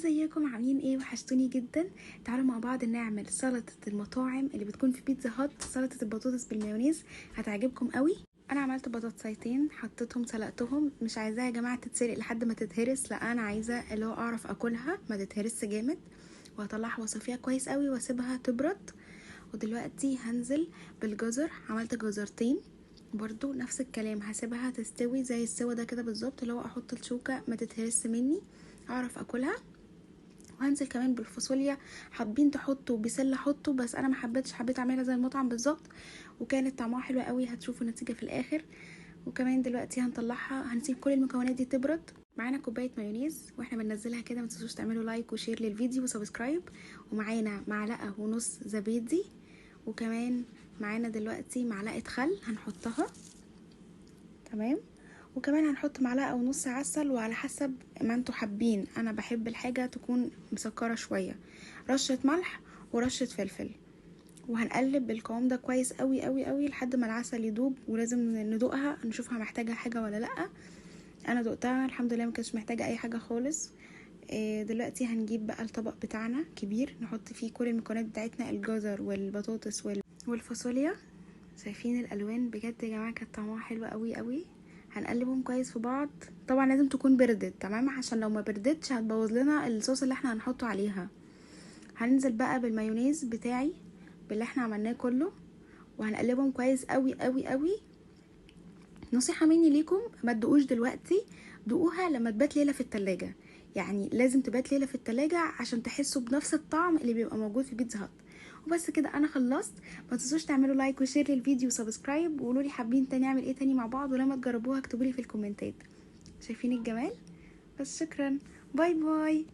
ازيكم عاملين ايه؟ وحشتوني جدا. تعالوا مع بعض نعمل سلطه المطاعم اللي بتكون في بيتزا هات، سلطه البطاطس بالمايونيز. هتعجبكم قوي. انا عملت بطاطسيتين، حطيتهم سلقتهم. مش عايزاها يا جماعه تتسلق لحد ما تتهرس، لا انا عايزه اللي هو اعرف اكلها ما تتهرس جامد. وهطلعها واصفيها كويس قوي واسيبها تبرد. ودلوقتي هنزل بالجزر، عملت جزرتين برضو نفس الكلام، هسيبها تستوي زي السوا ده كده بالظبط، اللي هو احط الشوكه ما تتهرس مني اعرف اكلها. وهنزل كمان بالفاصوليا، حابين تحطوا بسله حطوا، بس انا ما حبيتش، حبيت اعملها زي المطعم بالظبط وكانت طعمها حلو قوي. هتشوفوا النتيجه في الاخر. وكمان دلوقتي هنطلعها، هنسيب كل المكونات دي تبرد. معانا كوبايه مايونيز واحنا بننزلها كده، ما تنسوش تعملوا لايك وشير للفيديو وسبسكرايب. ومعانا معلقه ونص زبادي، وكمان معانا دلوقتي معلقه خل هنحطها. تمام. وكمان هنحط معلقه ونص عسل، وعلى حسب ما انتوا حابين، انا بحب الحاجه تكون مسكره شويه. رشه ملح ورشه فلفل. وهنقلب القوام ده كويس قوي قوي قوي لحد ما العسل يدوب. ولازم ندوقها نشوفها محتاجه حاجه ولا لا. انا دقتها الحمد لله، ما كانتش محتاجه اي حاجه خالص. دلوقتي هنجيب بقى الطبق بتاعنا كبير، نحط فيه كل المكونات بتاعتنا، الجزر والبطاطس والفاصوليا. شايفين الالوان بجد يا جماعه كانت طعمها حلو قوي قوي. هنقلبهم كويس في بعض. طبعا لازم تكون بردت تمام، عشان لو ما بردتش هتبوظ لنا الصوص اللي احنا هنحطه عليها. هننزل بقى بالمايونيز بتاعي باللي احنا عملناه كله، وهنقلبهم كويس قوي قوي قوي. نصيحه مني ليكم، ما تدوقوش دلوقتي، دوقوها لما تبات ليله في التلاجة. يعني لازم تبات ليله في التلاجة عشان تحسوا بنفس الطعم اللي بيبقى موجود في بيتزا هات. وبس كده انا خلصت. ما تنسوش تعملوا لايك وشير للفيديو وسبسكرايب، وقولوا لي حابين تاني نعمل ايه تاني مع بعض، ولما تجربوها اكتبوا لي في الكومنتات. شايفين الجمال؟ بس شكرا. باي باي.